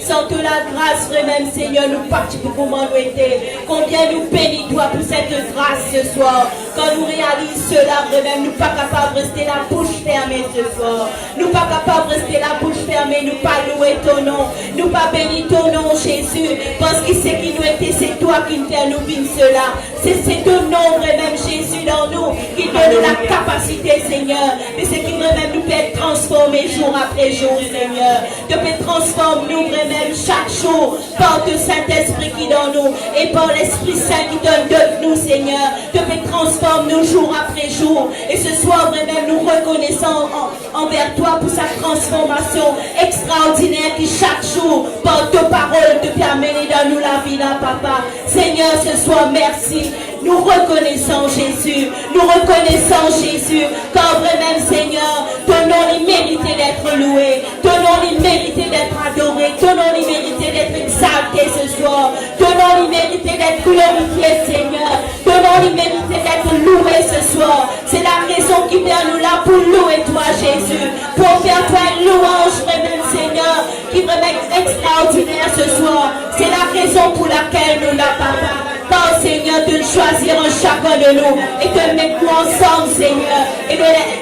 Sans toute la grâce, frère, même Seigneur, nous particulièrement nous été. Combien nous bénis toi pour cette grâce ce soir. Quand nous réalisons cela, frère, même nous pas capables de rester la bouche fermée ce soir. Nous pas capables de rester la bouche fermée, nous pas louer ton nom. Nous pas bénir ton nom, Jésus. Parce que c'est qui nous était, c'est toi qui nous fait nous vivre cela. C'est ton nom, frère, même Jésus dans nous, qui donne la capacité, Seigneur. Mais c'est qui même nous peut transformer jour après jour, Seigneur. Tu peux transformer nous, frère, même chaque jour, par le Saint-Esprit qui est dans nous et par l'Esprit Saint qui donne de nous, Seigneur. Tu peux transformer nous jour après jour. Et ce soir, frère, même nous reconnaissons envers toi pour sa transformation extraordinaire qui chaque jour, par ta parole, te permet dans nous la vie, là, Papa. Seigneur, ce soir, merci. Nous reconnaissons Jésus. Nous reconnaissons Jésus. Car vraiment, Seigneur, ton nom il méritait d'être loué. Ton nom il méritait d'être adoré. Ton nom il méritait d'être exalté ce soir. Ton nom il méritait d'être glorifié, Seigneur. Ton nom il méritait d'être loué ce soir. C'est la raison qui vient nous là pour louer toi, Jésus. Pour faire toi une louange, vraiment, Seigneur, qui est vraiment extraordinaire ce soir. C'est la raison pour laquelle nous la Papa. Par Seigneur, de choisir un chacun de nous et de mettre nous ensemble, Seigneur. Et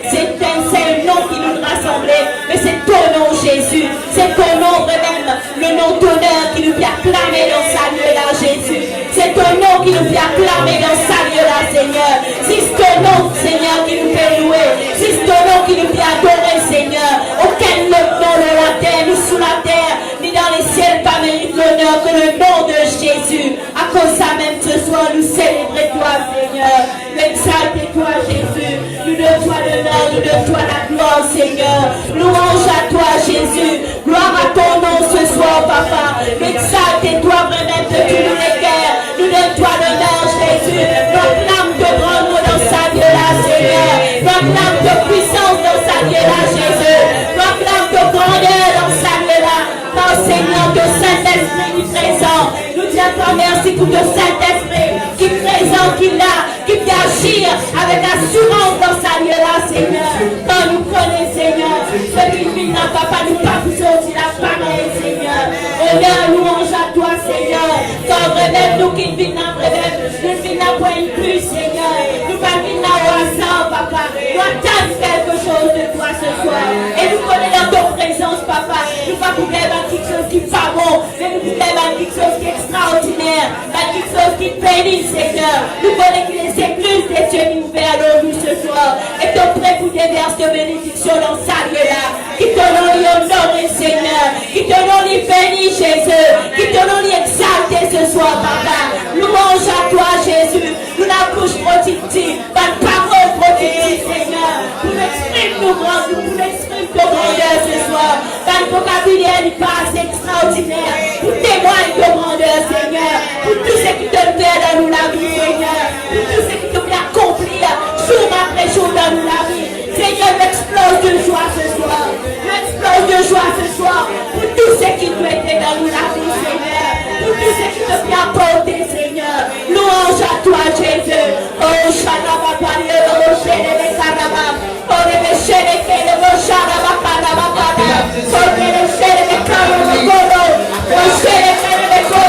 c'est le nom qui nous rassemble. Mais c'est ton nom, Jésus. C'est ton nom, vraiment, le nom d'honneur qui nous fait acclamer dans sa lieu-là, Jésus. C'est ton nom qui nous fait acclamer dans sa lieu-là, Seigneur. C'est ton nom, Seigneur, qui nous fait louer. C'est ton nom qui nous fait adorer, Seigneur. Aucun autre nom de la terre, ni sous la terre, ni dans les ciels, pas mérite l'honneur que le nom de Jésus. À cause de ça même, ce soir, nous célébrons toi, Seigneur. Exalte toi, Jésus. Nous de toi l'honneur, nous de toi la gloire, Seigneur. Louange à toi, Jésus. Gloire à ton nom ce soir, Papa. Exalte toi vraiment de tous les cœurs. Nous de toi l'honneur, Jésus. Proclame de grandeur dans sa vie là, Seigneur. Proclame de puissance dans sa vie là, Jésus. Proclame de grandeur dans sa vie là. Car Seigneur, de Saint-Esprit qui est présent. Nous disons toi merci pour le Saint-Esprit qui est présent, qui est là, qui peut agir avec assurance dans sa vie là, Seigneur. Quand nous connaissons, Seigneur, ce qui vit dans Papa, nous pas vous sortir la pareille, Seigneur. Honneur, louange à toi, Seigneur. Quand vraiment nous qui vivons dans vraiment, nous vivons pour une plus, Seigneur. Nous pas vivre au hasard, Papa. Nous attendons quelque chose de toi ce soir. Et nous connaissons dans ton présence, Papa. Nous pas pour quelque chose qui n'est pas bon, mais nous voulons quelque chose qui est extraordinaire, quelque chose qui bénit, Seigneur. Nous connaissons que les écluses des cieux nous ouverts à nous ce soir. Et ton prêt pour déverser de bénédiction dans sa vie là. Qui te nom honoré, Seigneur. Qui te nom béni, Jésus. Qui te nom exalté ce soir, Papa. Louange à toi, Jésus. Nous la bouche productive, par parole productive, Seigneur. Nous l'exprime, nous l'exprime de grandeur ce soir. Dans le vocabulaire, il passe extraordinaire. Pour témoigner de grandeur, Seigneur. Pour tout ce qui te fait dans nous la vie, Seigneur. Pour tout ce qui te fait accomplir jour après jour dans nous la vie. Seigneur, l'explose de joie ce soir. L'explose de joie ce soir. Pour tout ce qui te fait dans nous la vie, Seigneur. Pour tout ce qui te fait apporter, Seigneur. Louange à toi, Jésus. Oh, Shalaba, Palier, oh, Shalaba, Karaba. Oh, le Shalaba, oh, Shalaba, Karaba, Karaba. Oh, le Shalaba, Karaba, Karaba.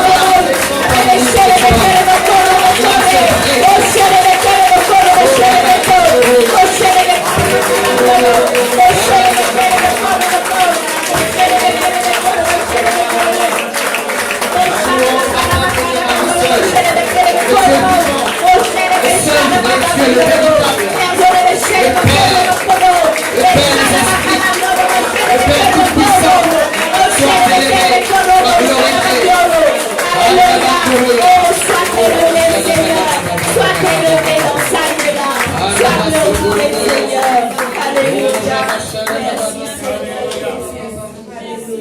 Oh, Shalaba, Karaba, Karaba. Oh, Shalaba, Karaba, Karaba. Oh, Shalaba, Karaba, Karaba. Oh, Shalaba, Karaba, Karaba. Oh, Shalaba,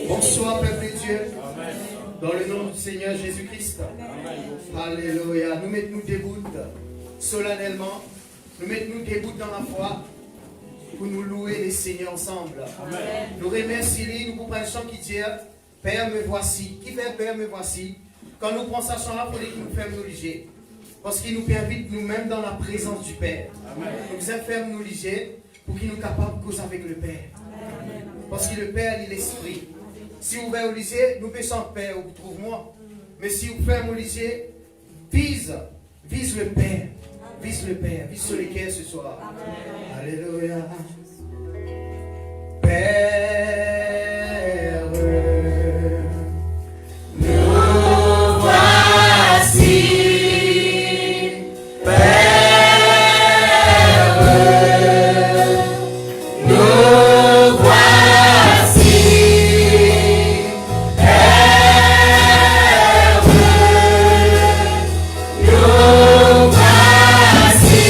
Bonsoir, peuple de Dieu. Dans le nom du Seigneur Jésus-Christ. Alléluia. Nous mettons debout solennellement. Nous mettons debout dans la foi pour nous louer les Seigneurs ensemble. Amen. Nous remercions, nous pouvons un chant qui dit Père, me voici. Qui fait Père, me voici? Quand nous prenons ce chant-là, il faut qu'il nous fasse nous liger. Parce qu'il nous permet nous-mêmes dans la présence du Père. Amen. Nous faire nous liger pour qu'il nous capable de causer avec le Père. Amen. Parce que le Père, il est l'Esprit. Si vous faites au lycée, nous pouvons sans paix, vous trouve-moi. Mais si vous faites au lycée, vise le Père. Vise le Père, vise sur les quais ce soir. Alléluia. Père, nous voici. Père, nous voici. Père, nous voici.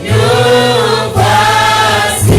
Nous voici.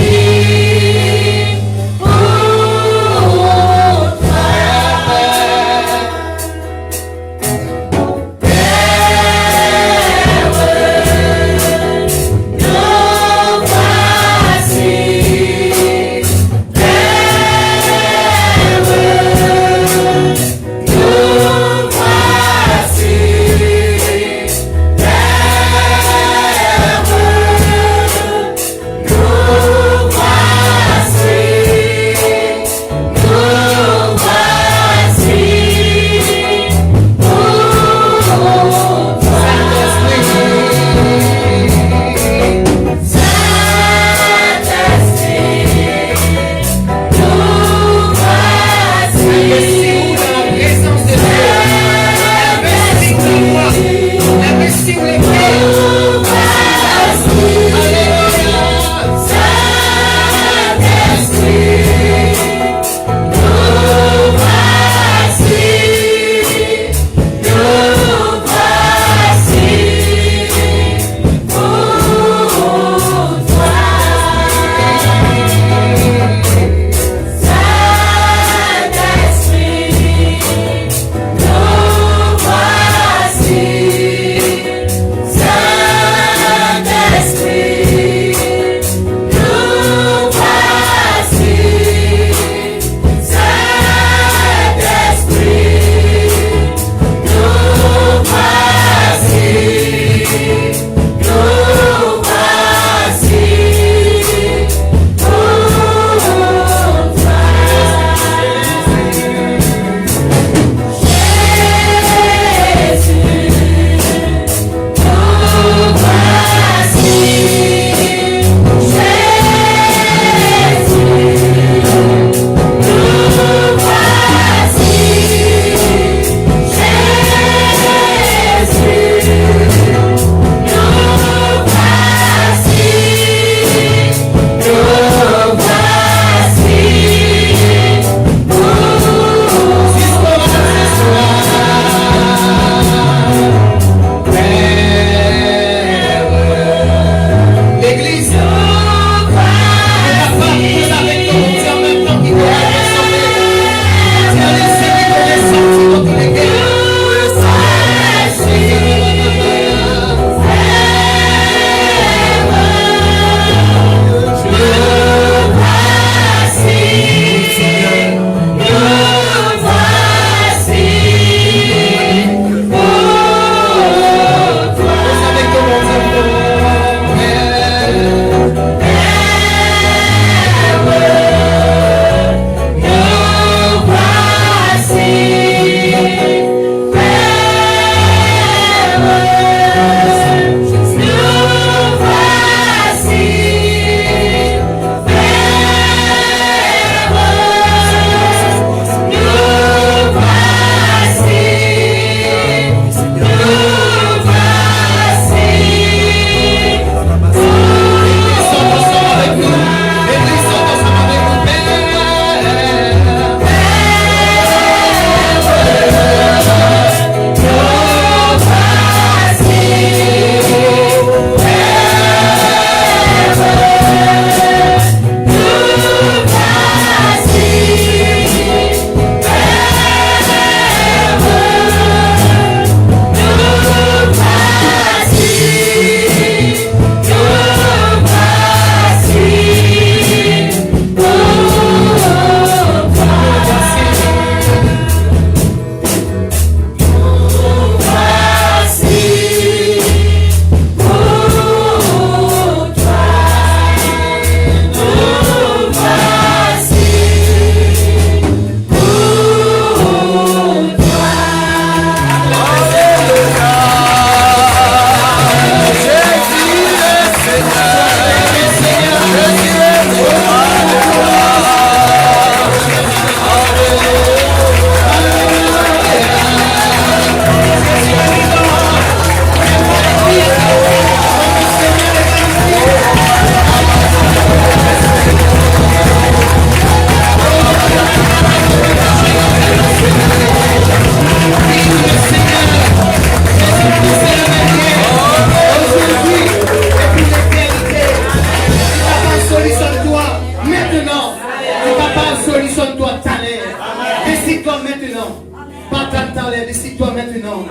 toi maintenant.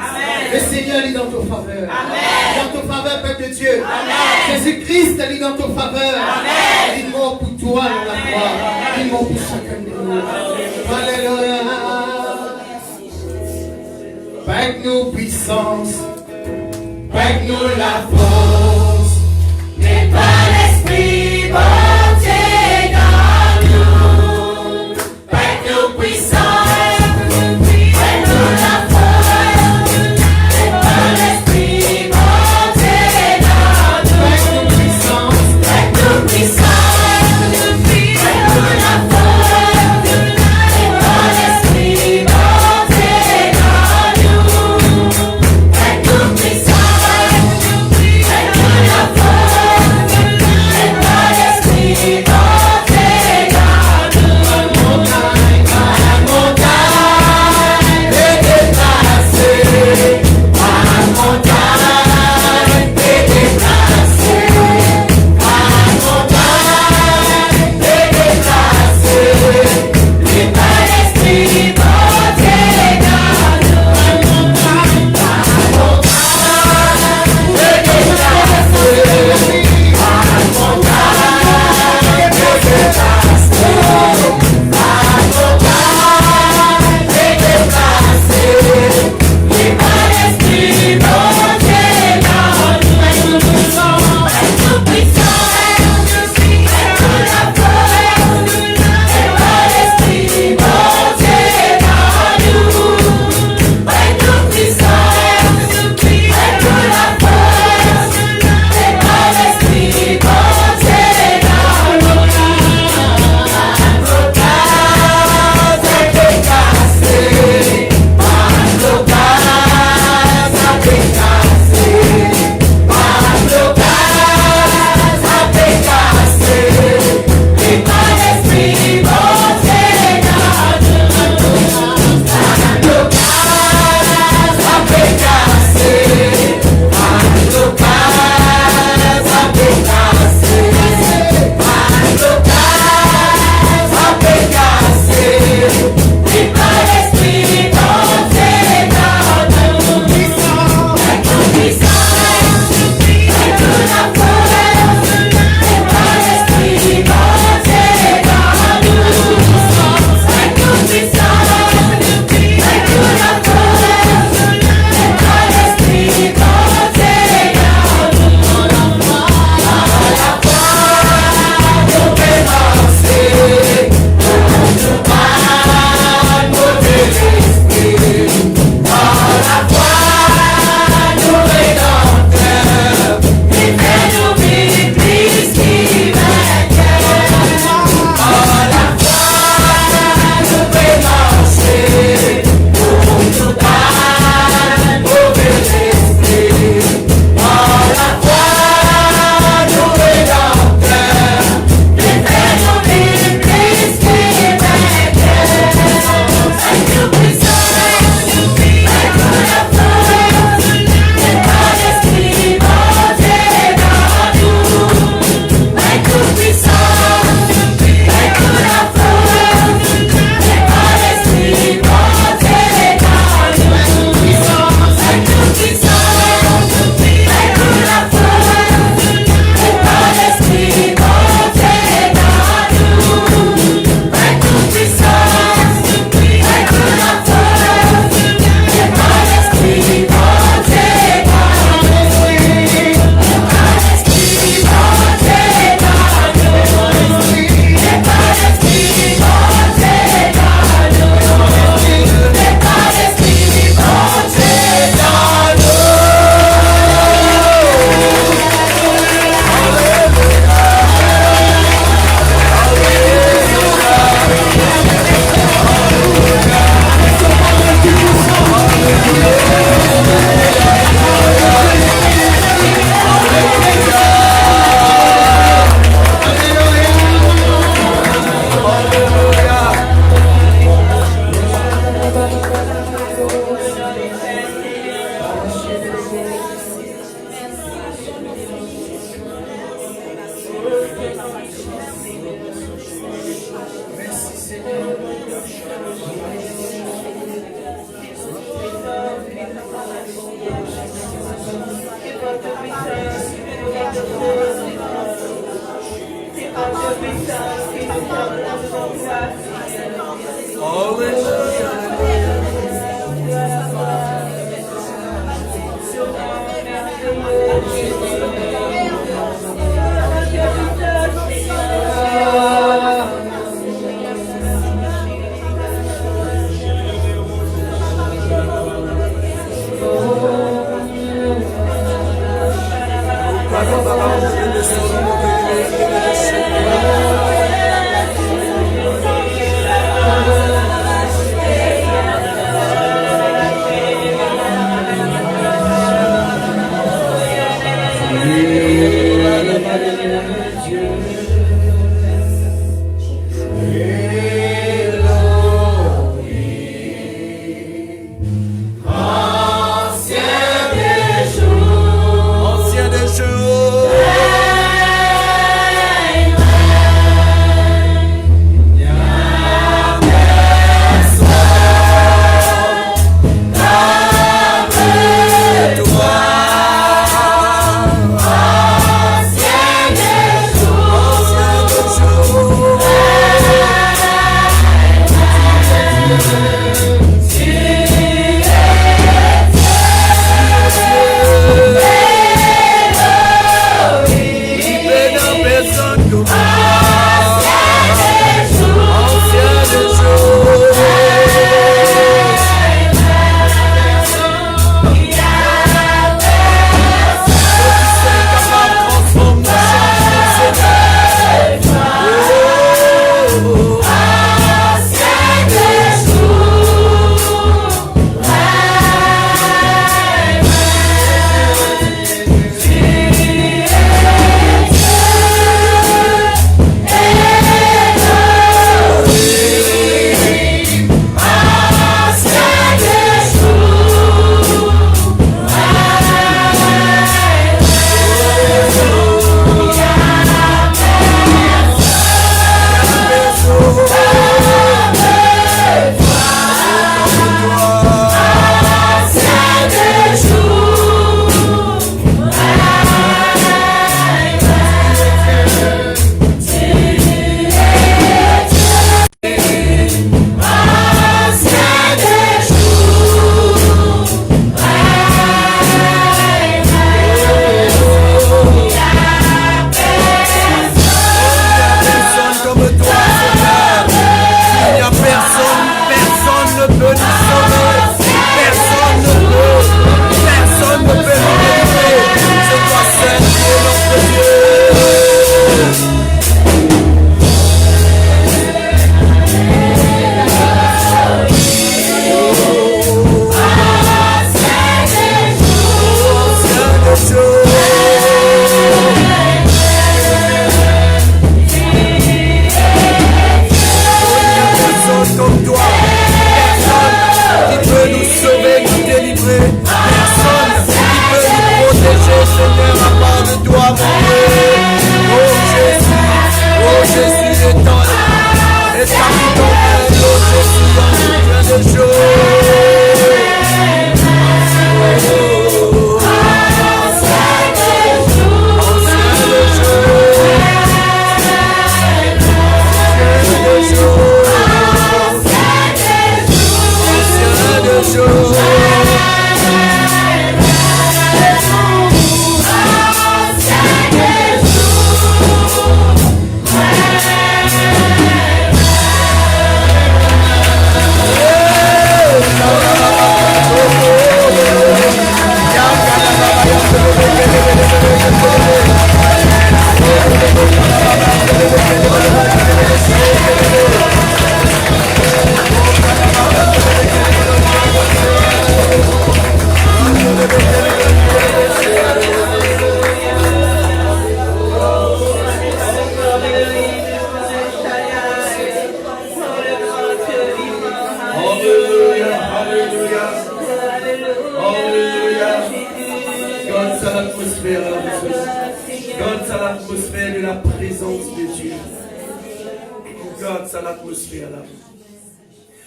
Le Seigneur est dans ta faveur. Dans ta faveur, peuple de Dieu. Jésus-Christ est dans ta faveur. Il est mort pour toi dans la croix. Il est mort pour chacun de nous. Alléluia. Pague-nous puissance. Pague-nous la force. Mais par l'Esprit, bon Dieu, dans nous. Pague-nous puissance. Pague-nous la force. Mais par l'Esprit, bon Dieu, dans nous. Pague-nous puissance. Pague-nous puissance. Pague-nous la force. Mais par l'Esprit, bon Dieu, dans nous. Pague-nous puissance. Pague-nous la force.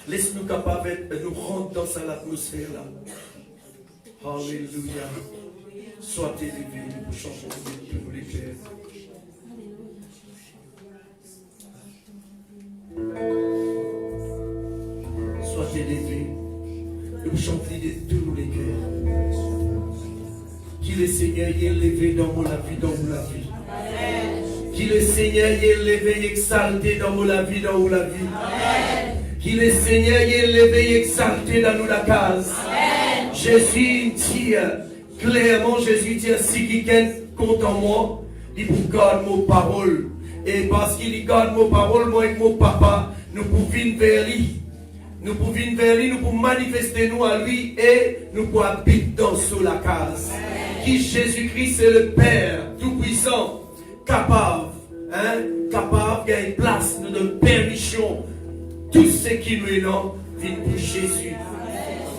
Laisse-nous capables de nous rendre dans cette atmosphère-là. Alléluia. Sois élevé, nous chantons pour les pères. chanter de tous les cœurs. Qu'il le Seigneur y est élevé dans la vie, dans la vie. Qu'il le Seigneur y est élevé, exalté dans la vie, dans la vie. Qu'il le Seigneur y est élevé, exalté dans nous la case. Jésus dit clairement, Jésus dit, si quelqu'un compte en moi, il vous garde mon parole. Et parce qu'il garde mon parole, moi et mon papa, nous pouvons venir vers lui. Nous pouvons venir vers lui, nous pouvons manifester nous à lui et nous pouvons habiter dans sous la case. Qui Jésus-Christ est le Père tout-puissant, capable, capable de une place, nous donne permission. Tout ce qui nous est non, vient pour Jésus.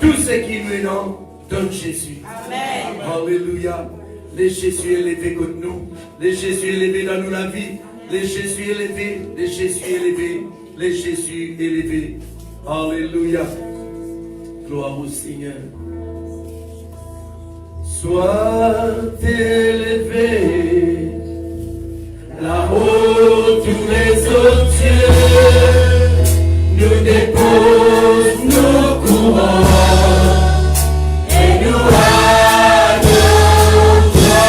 Tout ce qui nous est non, donne Jésus. Amen. Alléluia. Les Jésus élevés contre nous. Les Jésus élevés dans nous la vie. Les Jésus élevés. Les Jésus élevés. Les Jésus élevés. Alléluia. Gloire au Seigneur. Sois élevé là-haut tous les autres dieux nous déposent nos couronnes et nous adorons toi.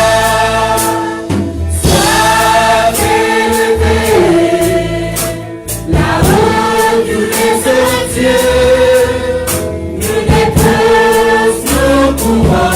Sois élevé là-haut tous les autres dieux nous déposent nos couronnes.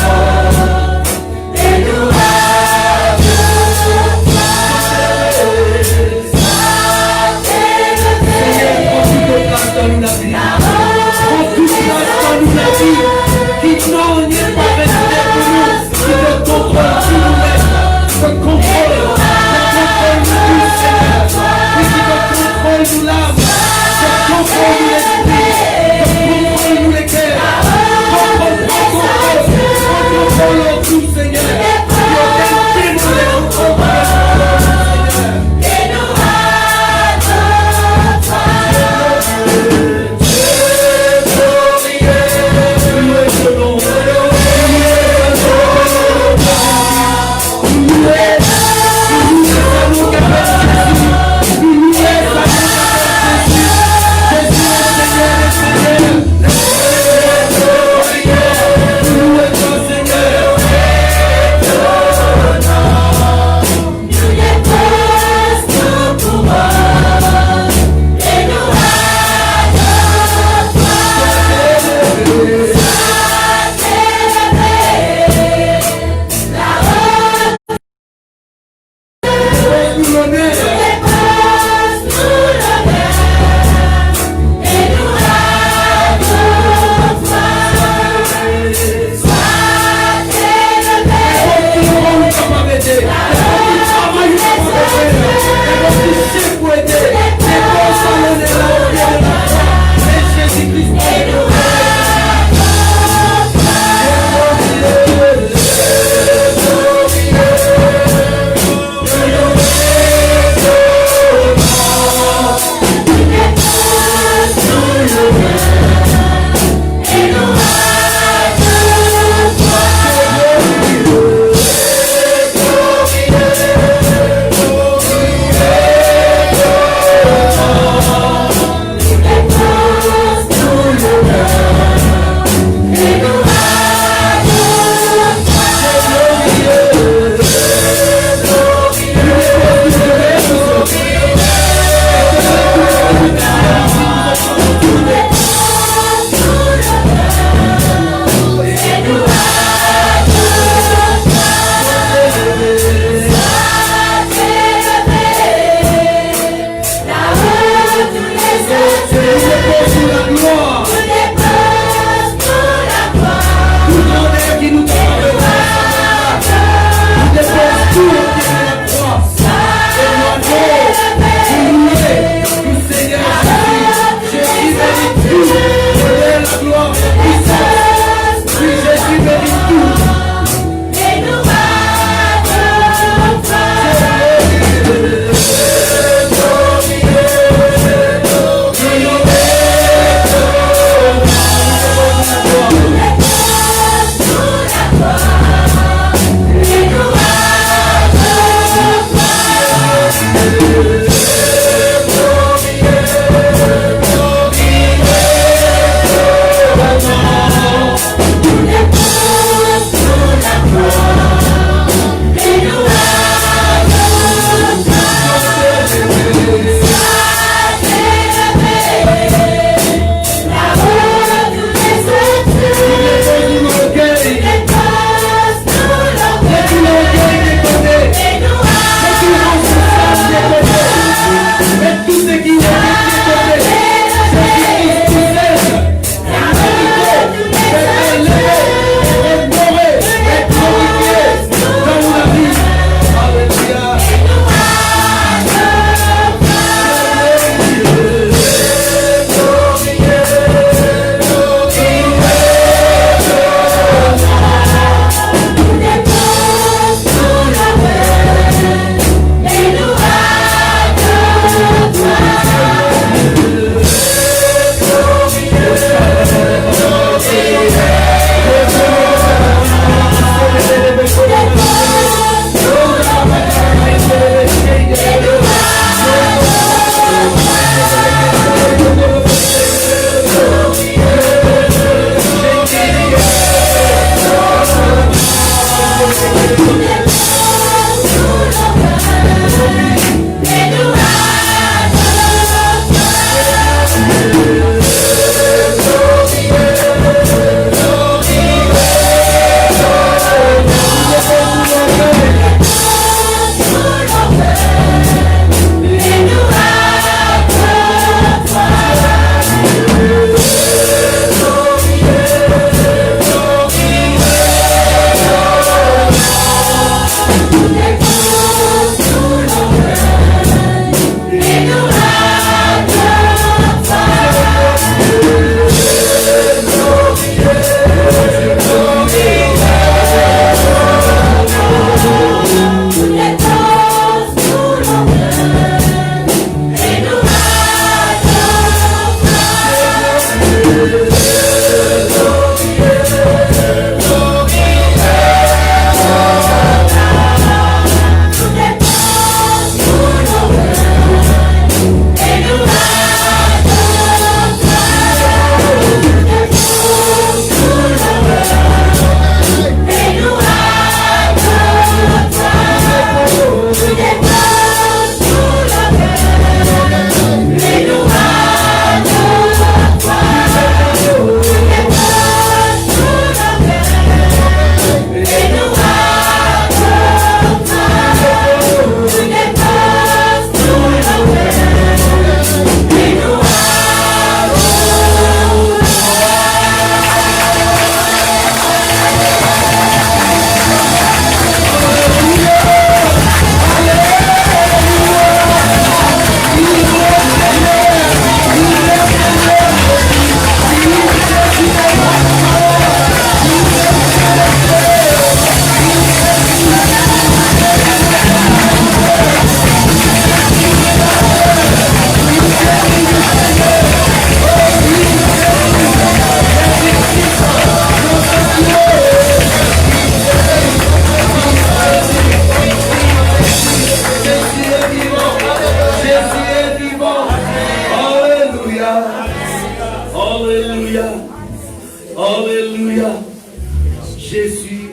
Jésus,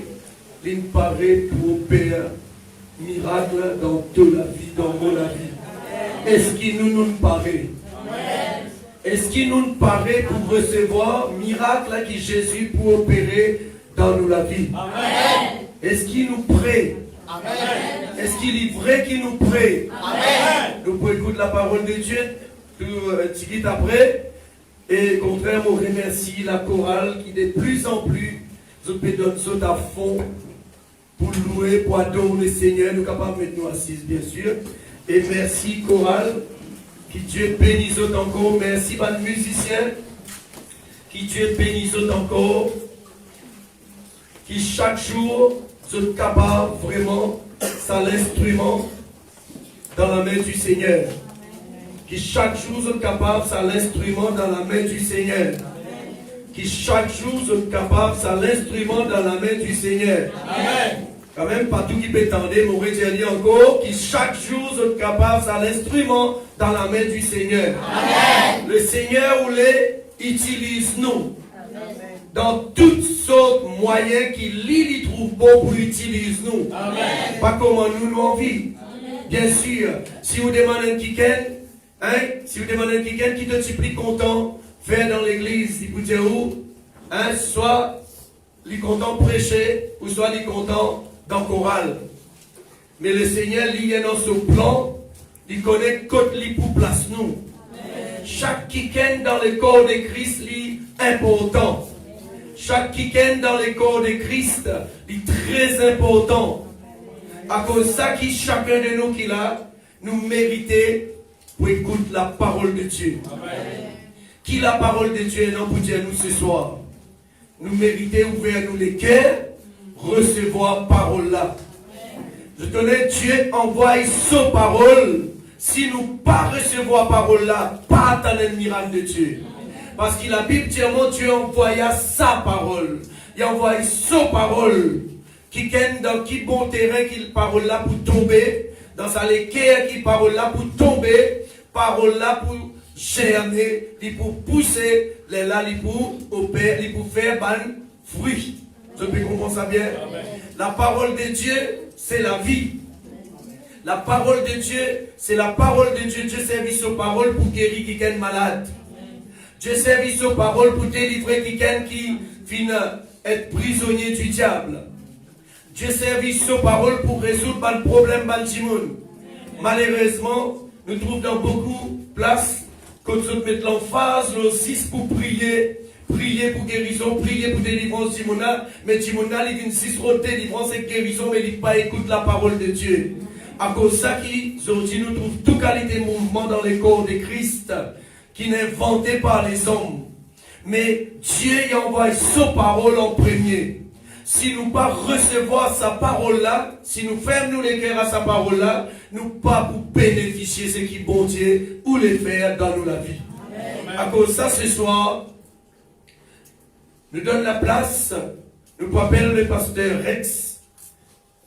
il paraît pour opérer miracle dans toute la vie, dans mon vie. Est-ce qu'il nous paraît? Est-ce qu'il nous paraît pour recevoir miracle qui Jésus pour opérer dans nous la vie? Est-ce qu'il nous prête? Est-ce qu'il est vrai qu'il nous prête? Nous pouvons écouter la parole de Dieu tout petit vite après. Et contrairement, on remercie la chorale qui de plus en plus nous donne ça à fond pour louer, pour adorer le Seigneur. Nous sommes capables de mettre nous assises, bien sûr. Et merci chorale. Que Dieu bénisse encore. Merci pas de musiciens. Que Dieu bénisse encore. Qui chaque jour sont capables vraiment, ça l'instrument dans la main du Seigneur. Qui chaque jour sont capables, ça l'instrument dans la main du Seigneur. Qui chaque jour sont capables, ça l'instrument dans la main du Seigneur. Amen. Quand même, pas tout qui peut tendre, mon dit encore, qui chaque jour sont capables, ça l'instrument dans la main du Seigneur. Amen. Le Seigneur voulait utilise nous dans toutes sortes de moyens qu'il lui trouve bon pour utiliser nous. Amen. Pas comme nous envie. Bien sûr, si vous demandez quelqu'un, si vous demandez quelqu'un qui te supplie content, faire dans l'église, il vous dit où, soit il est content prêcher, ou soit il est content dans le choral. Mais le Seigneur, il est dans son plan, il connaît côté lui pour place nous. Chaque quelqu'un dans le corps de Christ est important. Chaque quelqu'un dans le corps de Christ est très important. À cause de ça, qui chacun de nous qui l'a, nous méritons pour écouter la parole de Dieu. Amen. Qui la parole de Dieu est non pour dire nous ce soir. Nous méritons ouvrir nous les cœurs, recevoir parole là. Je connais Dieu envoie sa parole. Si nous pas recevoir parole là, pas attendre le miracle de Dieu. Parce que la Bible dit mon Dieu envoya sa parole. Il envoie sa parole. Qui dans qui bon terrain qu'il parole là pour tomber. Dans sa l'équerre qui parole là pour tomber. Parole là pour germer. Pour pousser. Les là pour opérer. Pour faire ban fruit. Je peux comprendre ça bien. Amen. La parole de Dieu, c'est la vie. La parole de Dieu, c'est la parole de Dieu. Dieu servit sa parole pour guérir quelqu'un malade. Dieu servit sa parole pour délivrer quelqu'un qui vient être prisonnier du diable. Dieu servit sa parole pour résoudre le problème de monde. Malheureusement, nous trouvons dans beaucoup de places quand nous mettons l'emphase, aussi pour prier. Prier pour guérison, prier pour délivrance Timona. Mais Timona, il vient si trop délivrance et guérison, mais il ne pas écoute la parole de Dieu. À cause de ça, aujourd'hui, nous trouvons toute qualité de mouvement dans les corps de Christ, qui n'est inventé par les hommes. Mais Dieu y envoie sa parole en premier. Si nous ne pas recevoir sa parole-là, si nous fermons les cœurs à sa parole-là, nous pas pour bénéficier ce qui bon Dieu ou les faire dans nous la vie. Amen. À cause de ça, ce soir, nous donne la place, nous appelons le pasteur Rex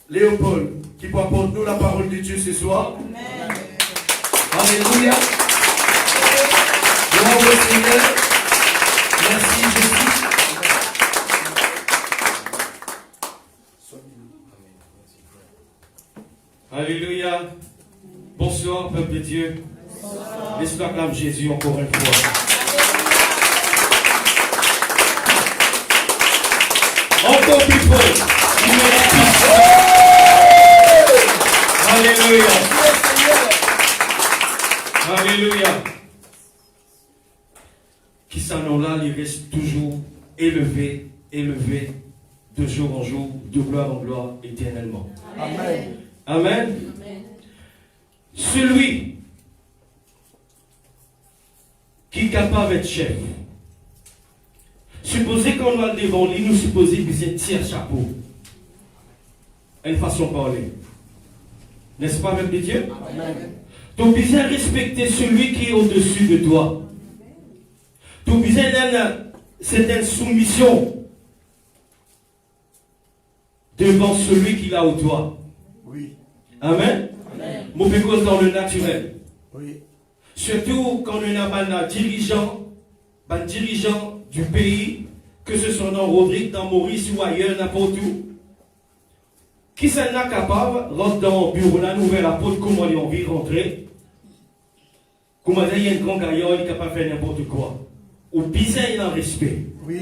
Léopold, qui peut apporter nous la parole de Dieu ce soir. Amen. Alléluia. Gloire au Seigneur. Merci Jésus. Alléluia. Bonsoir, peuple de Dieu. Laisse-nous acclamer Jésus encore une fois. Encore plus fort. Alléluia. Alléluia. Qui s'en ont là, il reste toujours élevé, élevé, de jour en jour, de gloire en gloire, éternellement. Amen. Amen. Amen. Celui qui est capable d'être chef, supposez qu'on a devant lui, nous supposons que c'est tiers chapeau. Une façon de parler. N'est-ce pas, même de Dieu? Amen. Donc, besoin de respecter celui qui est au-dessus de toi. Donc, besoin c'est une soumission devant celui qui est au toi. Oui. Amen. Mon pécose dans le naturel. Oui. Surtout quand on a un dirigeant du pays, que ce soit dans Rodrigue, dans Maurice ou ailleurs, n'importe où, qui s'en est capable, rentre dans le bureau, là, nouvelle apôtre, comment il a envie de rentrer, comment il y a un grand gaillard, il est capable de faire n'importe quoi. Ou bizarre, il a un respect. Oui.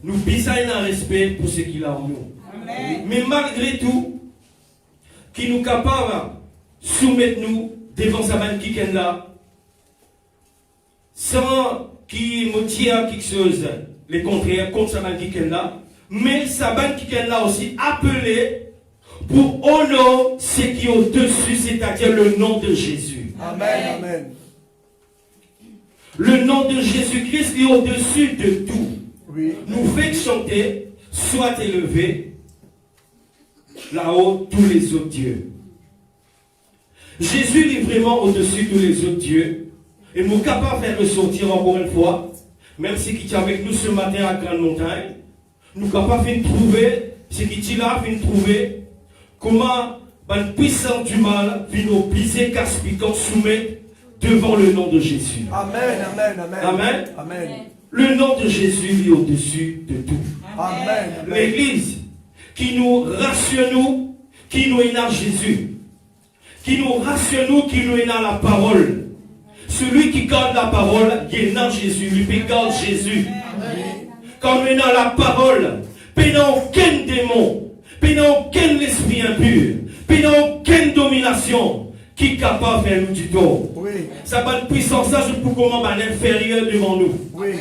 Nous bizarre, il a un respect pour ce qu'il a en nous. Amen. Mais malgré tout, qui nous capable de soumettre nous devant sa main qui est là, sans qui me tire quelque chose, les contraires, contre sa main qui est là, mais sa main qui est là aussi appelée pour honorer ce qui est au-dessus, c'est-à-dire le nom de Jésus. Amen. Amen. Le nom de Jésus-Christ est au-dessus de tout. Oui. Nous fait chanter, soit élevé, là-haut, tous les autres dieux. Jésus est vraiment au-dessus de tous les autres dieux. Et nous sommes capables de faire ressortir encore une fois, même si qui est avec nous ce matin à Grande Montagne, nous sommes capables de trouver, ce qui est là, de trouver comment la puissance du mal vient nous briser, casse-piquant, soumettre devant le nom de Jésus. Amen. Amen. Amen. Amen. Amen. Le nom de Jésus est au-dessus de tout. Amen. Amen. L'Église qui nous rassure nous, qui nous énerve Jésus, qui nous rassure nous, qui nous énerve la parole. Celui qui garde la parole, il énerve Jésus, lui garde Jésus. Quand on est dans la parole, pénant aucun démon, pénant aucun esprit impur, pénant aucune domination qui est capable de faire nous du tort. Oui. Ça va de puissance, ça je peux comment inférieur devant nous. Oui.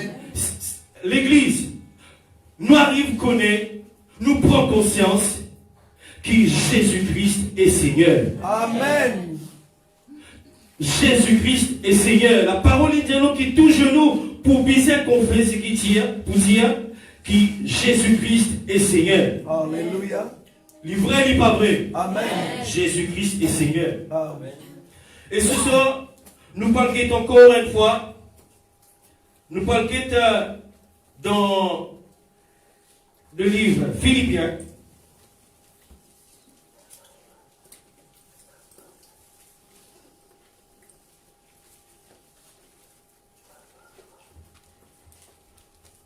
L'Église, nous arrive à connaître, nous prend conscience que Jésus-Christ est Seigneur. Amen. Jésus-Christ est Seigneur. La parole est de nous qui touche nous pour bien qu'on fait ce qui tire, pour dire que Jésus-Christ est Seigneur. Alléluia. Il est vrai, il n'est pas vrai. Amen. Jésus-Christ est Seigneur. Amen. Et ce soir, nous parlons encore une fois, nous parlons dans le livre Philippiens.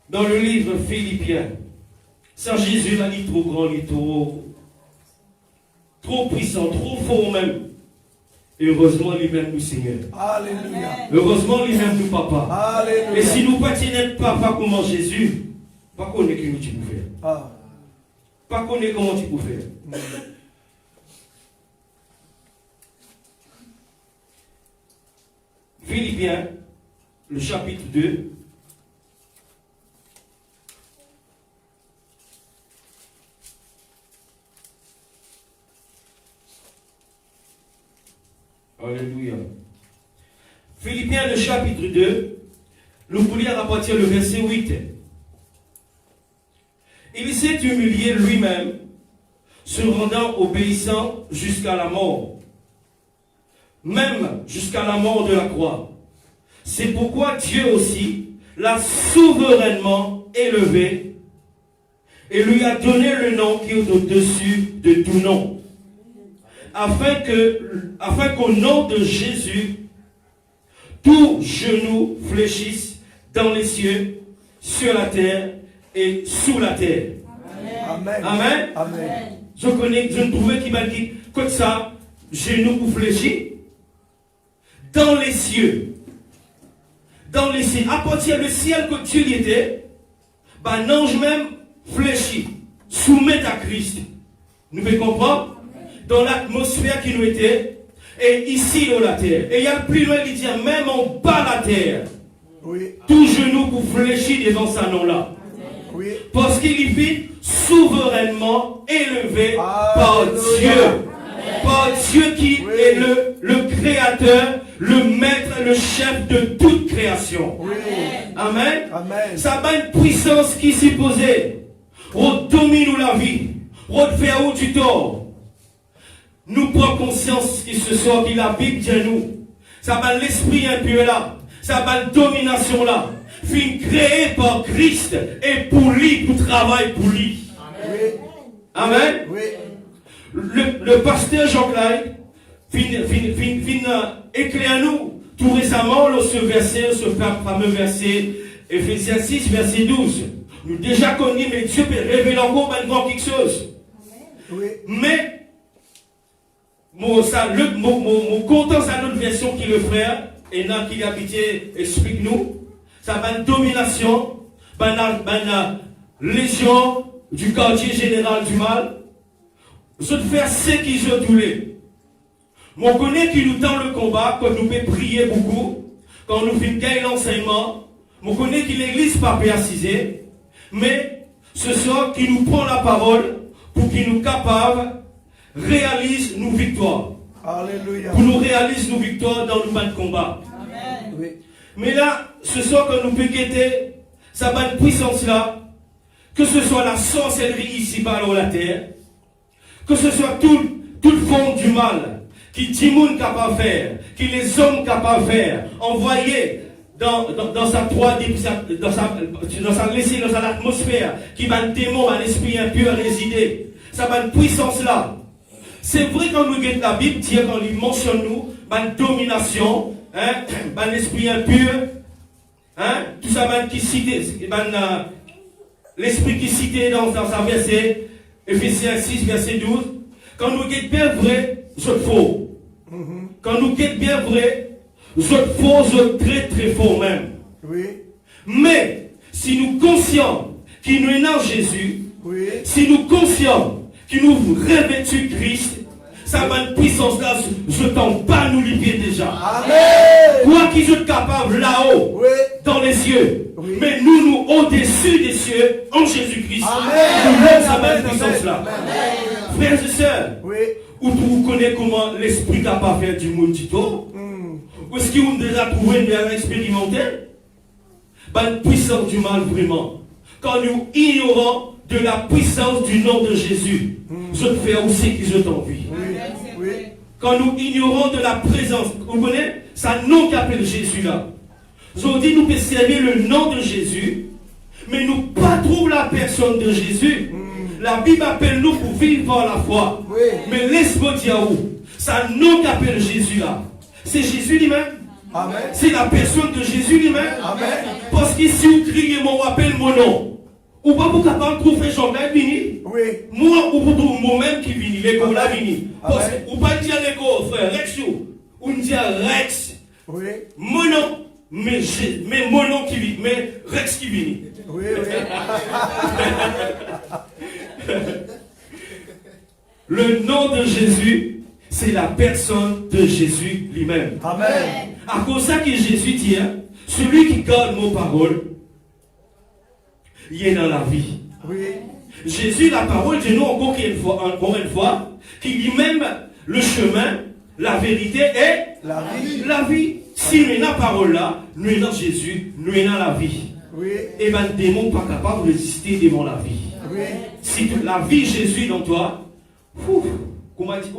Dans le livre Philippiens, Saint Jésus là, il est trop grand, il est trop puissant, trop fort même. Et heureusement, lui-même nous Seigneur. Alléluia. Heureusement, lui-même nous papa. Alléluia. Et si nous ne tenons pas comment Jésus, pas qu'on est que nous tu peux faire. Ah. Pas qu'on est comment tu peux faire. Philippiens, le chapitre 2. Alléluia. Philippiens, le chapitre 2, nous pouvons lire à partir du verset 8. Il s'est humilié lui-même, se rendant obéissant jusqu'à la mort, même jusqu'à la mort de la croix. C'est pourquoi Dieu aussi l'a souverainement élevé et lui a donné le nom qui est au-dessus de tout nom, afin qu'au nom de Jésus, tout genou fléchisse dans les cieux, sur la terre et sous la terre. Amen. Amen. Amen. Je ne trouvais qu'il m'a dit, comme ça, genou pour fléchir, dans les cieux. Dans les cieux. À partir du ciel que Dieu y était, un ange même fléchit, soumet à Christ. Nous pouvons comprendre? Dans l'atmosphère qui nous était, et ici dans la terre. Et il y a plus loin, il dit, même en bas de la terre, Oui. tout genou pour fléchir devant sa nom-là. Oui. Parce qu'il est vite souverainement élevé par Alléluia. Dieu. Par Dieu qui Oui. est le créateur, le maître, le chef de toute création. Oui. Amen. Amen. Ça a une puissance qui s'y posait. On domine la vie. On fait où du tort. Nous prenons conscience qu'il se sort, qu'il a Bible de nous. Ça va l'esprit impur là. Ça va la domination là. Fin créé par Christ et pour lui, pour travailler pour lui. Oui. Amen. Oui. Le pasteur Jean-Claude écrit à nous tout récemment ce verset, ce fameux verset, Ephésiens 6, verset 12. Nous déjà connus, mais Dieu peut révéler encore maintenant quelque chose. Oui. Mais, mon content, c'est une autre version qui le frère, et là qui habité, explique-nous. Ça va une domination, une légion du quartier général du mal. Je faire ce qui je voulais. On connaît qui nous tend le combat, quand nous pouvons prier beaucoup, quand nous faisons gagner l'enseignement. On connaît que l'église pas précisée, mais ce soir qui nous prend la parole pour qu'il nous capable réalise nos victoires. Alléluia. Pour nous réaliser nos victoires dans le combat. Amen. Oui. Mais là, ce soir que nous pouvons guetter, ça va une puissance là, que ce soit la sorcellerie ici bas sur la terre, que ce soit toute forme du mal, qui dit monde capable de faire, qui les hommes capables de faire, envoyer dans sa 3D, dans sa atmosphère, qui va un démon, un esprit impur résider. Ça va une puissance là. C'est vrai quand nous regardons la Bible, Dieu quand il mentionne nous, une domination, un esprit impur, tout ça qui cité, l'esprit qui cité dans sa verset, Ephésiens 6, verset 12, quand nous regardons bien vrai, je faux. Quand nous regardons bien vrai, je faux, je très très faux même. Oui. Mais, si nous conscients qu'il nous est en Jésus, Oui. si nous conscients qu'il nous revêtu Christ, ça va une puissance là, je t'en bats nous les pieds déjà. Amen. Quoi qu'ils soient capables là-haut, Oui. dans les cieux, Oui. mais nous au-dessus des cieux, en Jésus-Christ. Amen. Nous avons Amen. cette puissance-là. Frères et sœurs, Oui. où vous connaissez comment l'esprit n'a pas fait du monde du tout? Où est-ce qu'ils ont déjà trouvé une expérimenté? Une puissance du mal vraiment. Quand nous ignorons de la puissance du nom de Jésus, je te fais aussi qui je t'envie. Oui. Oui. Quand nous ignorons de la présence, vous connaissez, c'est un nom qu'appelle Jésus là. Aujourd'hui, nous pouvons servir le nom de Jésus, mais nous pas trouver la personne de Jésus. La Bible appelle nous pour vivre par la foi. Oui. Mais laisse-moi dire où. C'est un nom qu'appelle Jésus là. C'est Jésus lui-même. Amen. C'est la personne de Jésus lui-même. Amen. Parce que si vous criez mon appel mon nom, ou pas vous capable de trouver Jean-Claude Vini. Oui. Moi, ou vous trouvez moi-même qui vini, l'écho là vini. Parce Amen. que ou pas dire l'écho, frère, Rex, ou dire Rex. Oui. Mon nom, mais mon nom qui vit, mais Rex qui vini. Oui. Oui. Le nom de Jésus, c'est la personne de Jésus lui-même. Amen. À cause de ça que Jésus dit, celui qui garde mon parole, il est dans la vie. Oui. Jésus, la parole de nous encore une fois, qui lui-même le chemin, la vérité et La vie. la vie. Si nous avons la parole là, nous sommes dans Jésus, nous sommes dans la vie. Oui. Et bien le démon n'est pas capable de résister devant la vie. Oui. Si la vie Jésus dans toi, comment dire,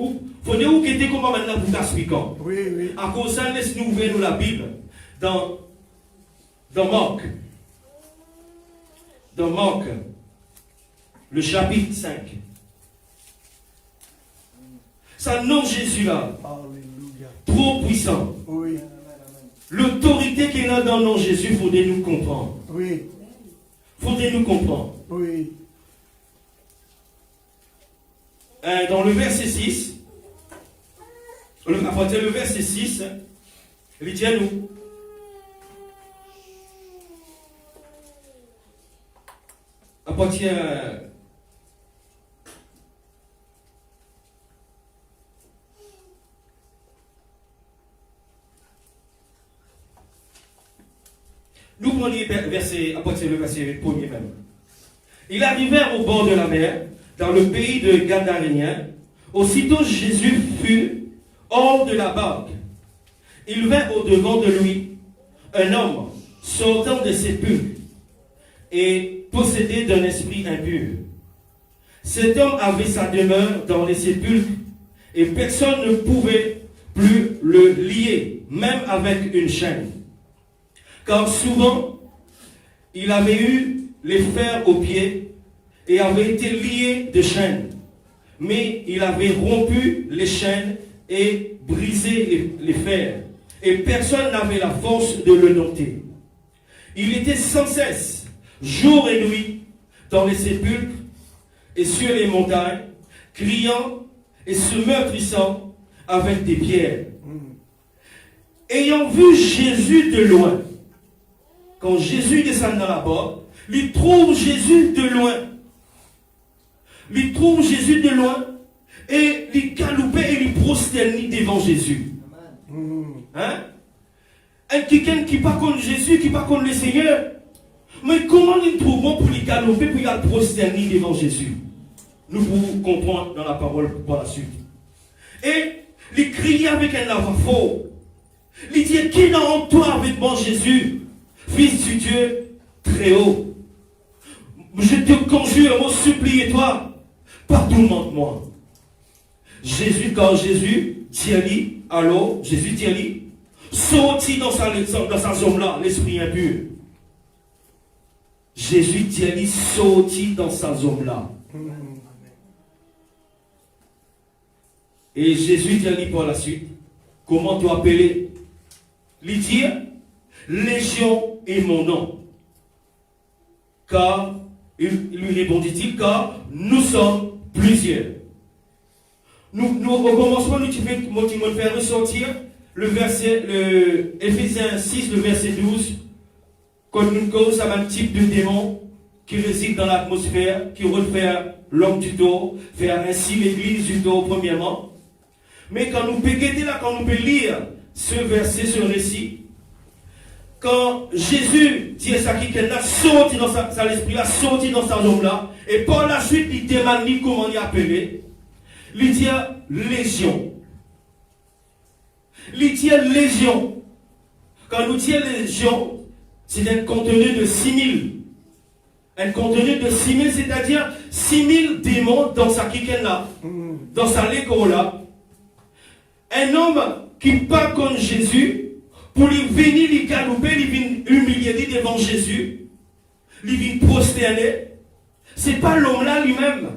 faut dire où était comment maintenant pour t'expliquer. Oui. Oui. À cause de ça, laisse-nous ouvrir la Bible dans Marc. Dans Marc, le chapitre 5. Ça nom Jésus là, Alléluia. trop puissant. Oui. L'autorité qu'il a dans le nom Jésus, il faudrait nous comprendre. Oui. Il faudrait nous comprendre. Oui. Dans le verset 6, à partir du verset 6, il dit à nous. À partir nous prenons verset, à partir du verset 1er même. Ils arrivèrent au bord de la mer, dans le pays de Gadaréniens. Aussitôt Jésus fut hors de la barque. Il vint au-devant de lui un homme sortant des sépulcres et possédé d'un esprit impur. Cet homme avait sa demeure dans les sépulcres et personne ne pouvait plus le lier, même avec une chaîne. Car souvent, il avait eu les fers aux pieds et avait été lié de chaînes. Mais il avait rompu les chaînes et brisé les fers. Et personne n'avait la force de le dompter. Il était sans cesse, jour et nuit, dans les sépulcres et sur les montagnes, criant et se meurtrissant avec des pierres. Ayant vu Jésus de loin, quand Jésus descend dans la porte, il trouve Jésus de loin. Il trouve Jésus de loin et il galopait et il prosternait devant Jésus. Hein? Un quelqu'un qui pas contre Jésus, qui pas contre le Seigneur. Mais comment nous trouvons pour les galoper, pour les prosterner devant Jésus? Nous pouvons comprendre dans la parole par la suite. Et il criait avec un voix fort. Il dit, qui n'a en toi avec moi Jésus, Fils du Dieu très haut? Je te conjure, moi supplie toi, pardonne-moi. Jésus, quand Jésus dit à lui, alors, Jésus dit à lui, sorti dans sa zone là, l'esprit impur. Jésus dit à lui, sorti dans sa zone là. Et Jésus dit à lui par la suite, comment tu appeler? Il dit, Légion est mon nom. Car, il lui répondit-il, car nous sommes plusieurs. Nous au commencement, nous faire ressortir le verset, Éphésiens 6, le verset 12, quand nous cause à un type de démon qui réside dans l'atmosphère, qui veut faire l'homme du taureau, faire ainsi l'église du taureau premièrement. Mais quand nous peut lire ce verset, ce récit, quand Jésus dit à ça qui a sorti dans sa l'esprit, a sorti dans sa jambe là, et par la suite il demande comment il appelé, il dit légion. Il dit légion. Quand nous disons légion, c'est un contenu de 6000. Un contenu de 6000, c'est-à-dire 6000 démons dans sa kiken là, dans sa légo là. Un homme qui part contre Jésus, pour lui venir, lui galoper, lui venir humilier devant Jésus, lui venir prosterner, ce n'est pas l'homme là lui-même.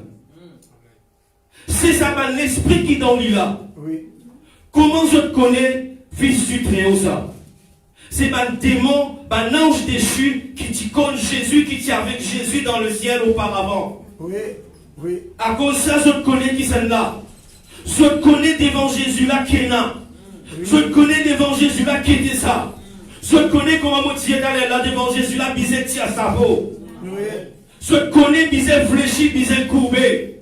C'est ça, l'esprit qui est dans lui là. Oui. Comment je te connais, fils du Très-Haut, ça? C'est un démon, un ange déchu qui t'y connaît Jésus, qui t'y avec Jésus dans le ciel auparavant. Oui, oui. À cause de ça, je te connais qui c'est là. Je te connais devant Jésus là qui est là. Je te connais devant Jésus là qui était ça. Je te connais comment moi tu es là devant Jésus là, bisé tire sa peau. Oui. Je te connais bisé fléchi, bisé courbé.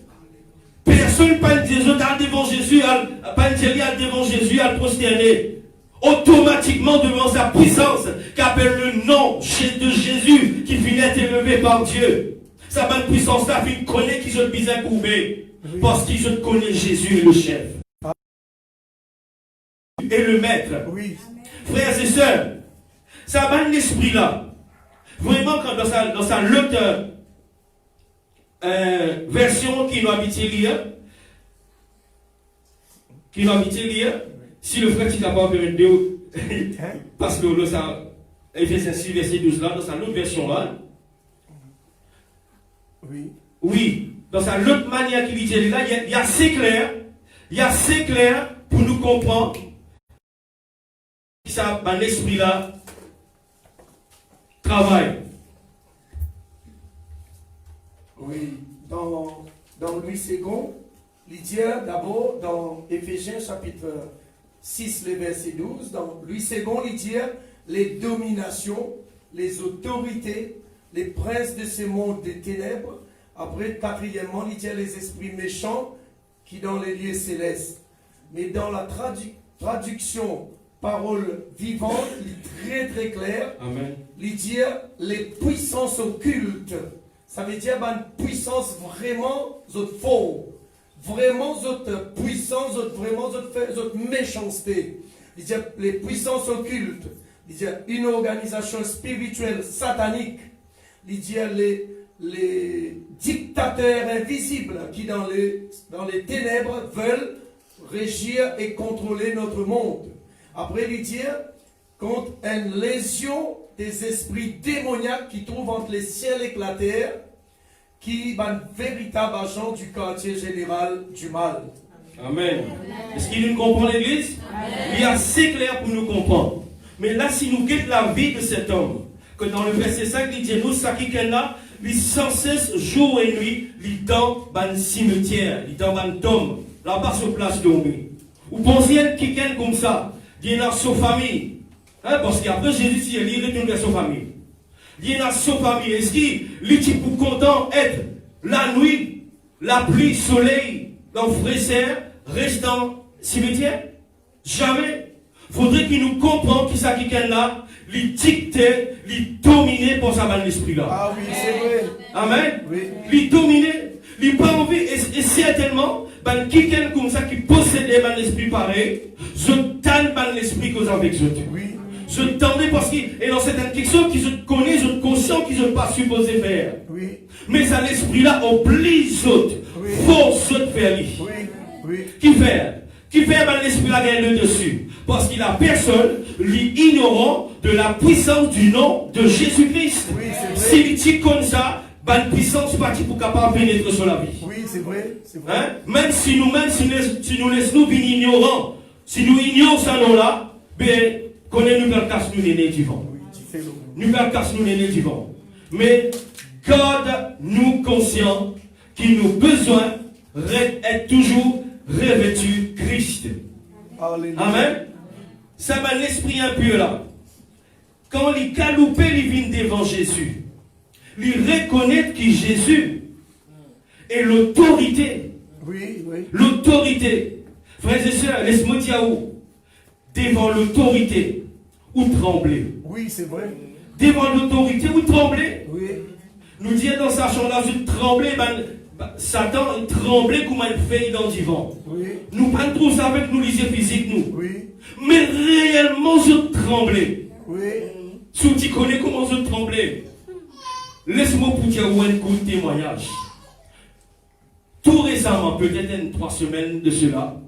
Personne pas dire devant Jésus, pas devant Jésus à le prosterner. Automatiquement devant sa puissance, qu'appelle le nom de Jésus qui finit d'être élevé par Dieu. Sa bonne puissance là, il connaît qui je le bisé courbé. Parce que je connais Jésus le chef. Et le maître. Oui. Frères et sœurs, ça va l'esprit là. Vraiment, quand dans sa lutte, version qui nous habite lire, si le frère est capable de faire deux, parce que ça, Éphésiens 6, verset 12 là, dans sa l'autre version là. Oui. Oui, dans sa l'autre manière qu'il dit là, il y a assez clair pour nous comprendre. Ça, l'esprit là, travaille. Oui, dans Louis II, il dit d'abord dans Éphésiens chapitre 6, le verset 12, dans Louis II, il dit les dominations, les autorités, les princes de ce monde des ténèbres. Après, quatrièmement, il dit les esprits méchants qui dans les lieux célestes. Mais dans la traduction parole vivante, il est très très clair. Amen. Il dit les puissances occultes. Ça veut dire une puissance vraiment fort. Vraiment puissance, vraiment méchanceté. Il dit les puissances occultes. Il dit une organisation spirituelle satanique. Il dit les dictateurs invisibles qui dans les ténèbres veulent régir et contrôler notre monde. Après, il dit contre une légion des esprits démoniaques qui trouvent entre les ciels et la terre, qui est un véritable agent du quartier général du mal. Amen. Est-ce qu'il nous comprend l'église? Il est assez clair pour nous comprendre. Mais là, si nous guettons la vie de cet homme, que dans le verset 5, il dit nous, ça qui est là, il sans cesse, jour et nuit, il dans un cimetière, il dans un tombe, là-bas sur place dormir. Ou pensez quelqu'un comme ça, il est dans sa famille. Hein, parce qu'après Jésus, il retourne vers sa famille. Il est dans sa famille. Est-ce qu'il est pour content être la nuit, la pluie, soleil, dans le frère, reste dans le cimetière? Jamais. Faudrait qu'il nous comprenne que ça qui est là, il dictait, il dominait pour sa l'esprit là. Ah oui, c'est vrai. Amen. Oui. Il dominait, il pas envie, et certainement, quelqu'un comme ça qui possède un esprit pareil, je tente l'esprit que vous avez avec eux. Oui. Je tendais parce qu'il est dans certaines questions qui je connais, je suis conscient qu'ils ne sont pas supposés faire. Oui. Mais ça l'esprit là oblige autres, Oui. force autres faire lui. Oui. Oui. Qui fait l'esprit là gagne le dessus? Parce qu'il a personne lui ignorant de la puissance du nom de Jésus-Christ. Oui, c'est vrai. S'il dit comme ça, une puissance partie pour capable pénétrer sur la vie. Oui, c'est vrai. C'est vrai. Hein? Même si nous-mêmes, si nous laissons nous ignorants, si nous ignorons ça nom-là, ben, connaît nous casse nous néné du vent. Oui, tu fais le... Nous casse nous néné du vent. Mais, garde-nous conscients qu'il nous besoin d'être toujours revêtu Christ. Alléluia. Amen. Ça m'a l'esprit impur là. Quand il galoupé, il vient devant Jésus. Il reconnaît que Jésus est l'autorité. Oui, oui. L'autorité. Frères et sœurs, laisse-moi dire où. Devant l'autorité, ou trembler. Oui, c'est vrai. Devant l'autorité, ou trembler. Oui. Nous disons dans sa chambre là, je tremblais, Satan tremblait comme un feuille dans le vent. Oui. Nous pas trop ça avec nous, les yeux physiques, nous. Oui. Mais réellement, je tremblais. Oui. Si tu connais comment je tremblais, laisse-moi pour dire un coup de témoignage. Tout récemment, peut-être 3 semaines de cela,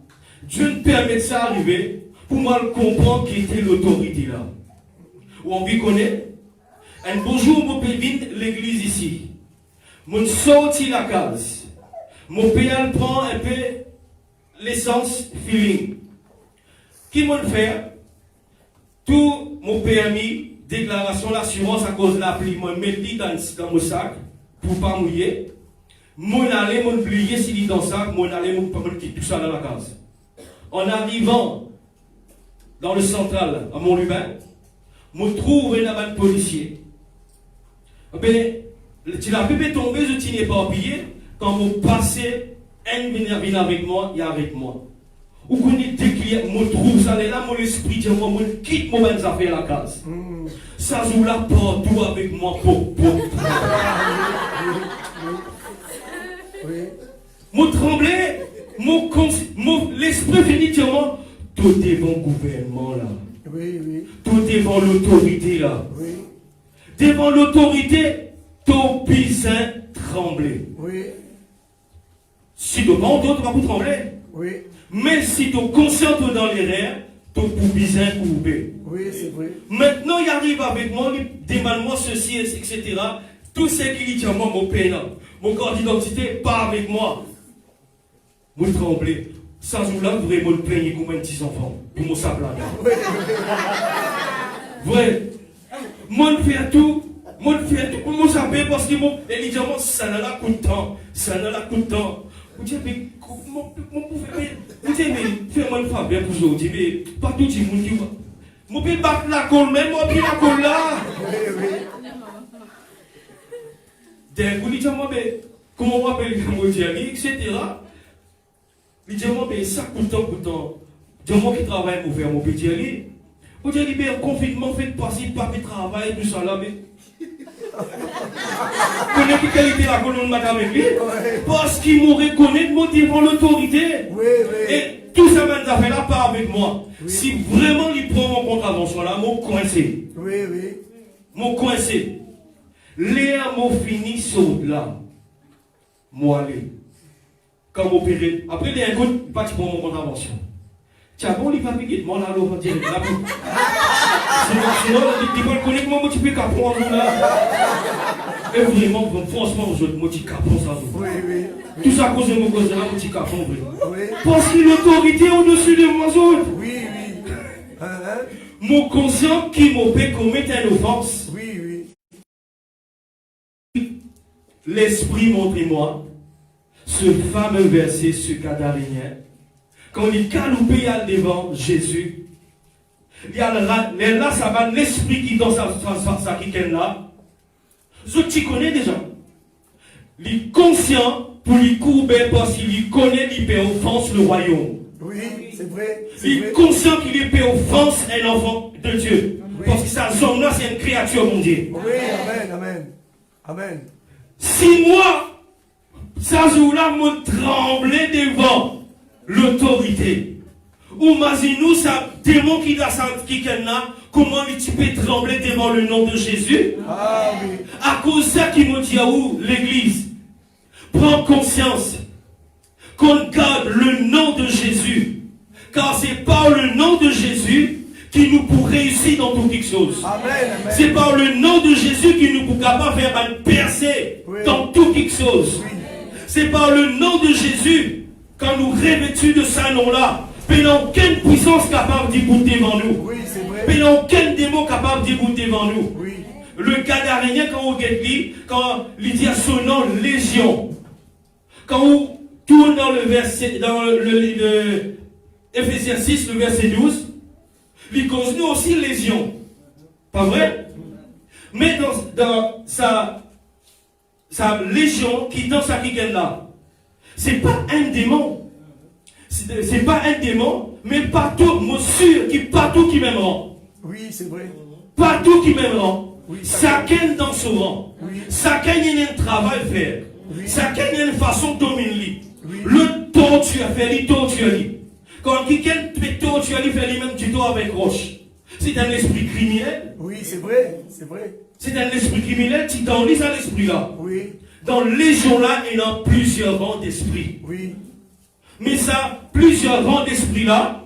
Dieu me permet de ça arriver pour moi comprendre qui était l'autorité là. Où on lui connaît. Un beau jour, mon père vient l'église ici. Mon sorti la case. Mon père prend un peu l'essence feeling. Qui m'a fait? Tout mon permis, déclaration, l'assurance à cause de la pluie, moi mets dans mon sac pour ne pas mouiller. Mon aller, mon plier, s'il est dans le sac, mon aller, mon pas quitter tout ça dans la case. En arrivant dans le central à Mont-Lubin, je trouve un policier. Ben, tu l'as pu tomber, je t'y n'ai pas payé. Quand mon passé, un vient avec moi, il est avec moi. Ou qu'on est décliné, je trouve ça là, mon esprit dit, moi, je quitte mon affaire à la case. Ça joue la porte, tout avec moi, pour. Mon tremblé, l'esprit finit moi, tout devant le gouvernement là. Oui, oui. Tout devant l'autorité là. Oui. Devant l'autorité, ton pisin tremblé. Oui. Si tu vas tu vas trembler. Oui. Mais si tu es conscient dans les rêves, ton pisin courbé. Oui, c'est vrai. Maintenant, il arrive avec moi, il demande moi ceci, etc. Tout ce qu'il dit à moi, mon père, mon corps d'identité, pas avec moi. Vous tremblez. Sans jour-là, vous vraiment le plaigner comme un petit enfant. Pour mon sable là. Vrai. Moi, je fais tout. Moi, je fais tout. Comment ça fait? Parce que il dit, ça n'a pas coûté de temps. Ça n'a pas coûté de temps. Vous dites, mais comment vous faites? Vous dites, mais fais-moi le faveur pour aujourd'hui. Mais pas tout le monde qui va. Mon père bat la colle, même moi, puis la colle là. Vous dites, mais comment on m'appelle comme Jerry, etc. Il dit, mais ça coûte temps. Dis-moi qui travaille pour faire mon petit Jerry. Vous dites, mais confinement, faites passer, pas de travail, tout ça là, mais. Vous connaissez quelle qualité la colonne madame avec lui? Parce qu'il me reconnaît devant l'autorité. Oui, oui. Et tout ça, même affaire là, pas avec moi. Oui. Si vraiment il prend mon contravention là, mon coincé. Oui, oui. Mon coincé. Léa m'a fini sur là. Moi, allez. Quand mon père. Après, il y a un coup, il pas pour mon contravention. Tiens, bon, il va piquer. Moi, là, on va dire. Sinon, il va connaître moi, tu peux capron là. Et vraiment, franchement, je me dis capron ça. Oui, oui. Tout ça à cause de mon cause là, mon petit capron. Oui. Parce qu'il a l'autorité au-dessus de moi autres. Oui, oui. Mon conscient qui m'a fait commettre une offense. Oui, oui. l'Esprit montre-moi ce fameux verset sur Gadarénien. Quand il caloupé à devant Jésus, il y a là, ça va l'Esprit qui dans sa qui est là. Tu connais déjà. Il est conscient pour lui courber parce qu'il connaît qu'il peut offenser le royaume. Oui, c'est vrai. Il est conscient qu'il peut offenser un enfant de Dieu. Oui. Parce que sa zone-là, c'est une créature mondiale. Oui, amen, amen. Amen. Si moi, ça jour-là, me tremblais devant l'autorité, ou nous, ça démon qui a senti qu'il a, comment tu peux trembler devant le nom de Jésus? Ah oui. À cause de ça qui me dit à où l'église prend conscience qu'on garde le nom de Jésus, car c'est par le nom de Jésus qui nous pour réussir dans toutes les choses. Amen, amen. C'est par le nom de Jésus qui nous pour capable faire une percée dans toutes les choses. Oui. C'est par le nom de Jésus, quand nous revêtus de ce nom-là, il n'y a aucune puissance capable d'y goûter devant nous. Oui, c'est vrai. Il n'y a aucun démon capable d'y goûter devant nous. Oui. Le Gadarénien, quand on dit, quand il dit à son nom Légion, quand on tourne dans le verset, dans le Ephésiens 6, le verset 12, il cause nous aussi Légion. Pas vrai? Mais dans sa Légion qui dans sa kiken là, c'est pas un démon. C'est pas un démon, mais partout, moi sûr, qui partout qui m'aimeront. Oui, c'est vrai. Partout qui m'aimeront. Oui, chacun dans son rang. Oui. Chacun a un travail à faire. Oui. Chacun a une façon de dominer. Oui. Le torture à faire, il torture. Quand quelqu'un peut torturer, il fait lui-même du dos avec roche. C'est un esprit criminel. Oui, c'est vrai. C'est vrai. C'est un esprit criminel, tu t'enlises à l'esprit là. Oui. Dans les gens-là, il y a plusieurs rangs d'esprit. Oui. Mais ça, plusieurs rangs d'esprit là,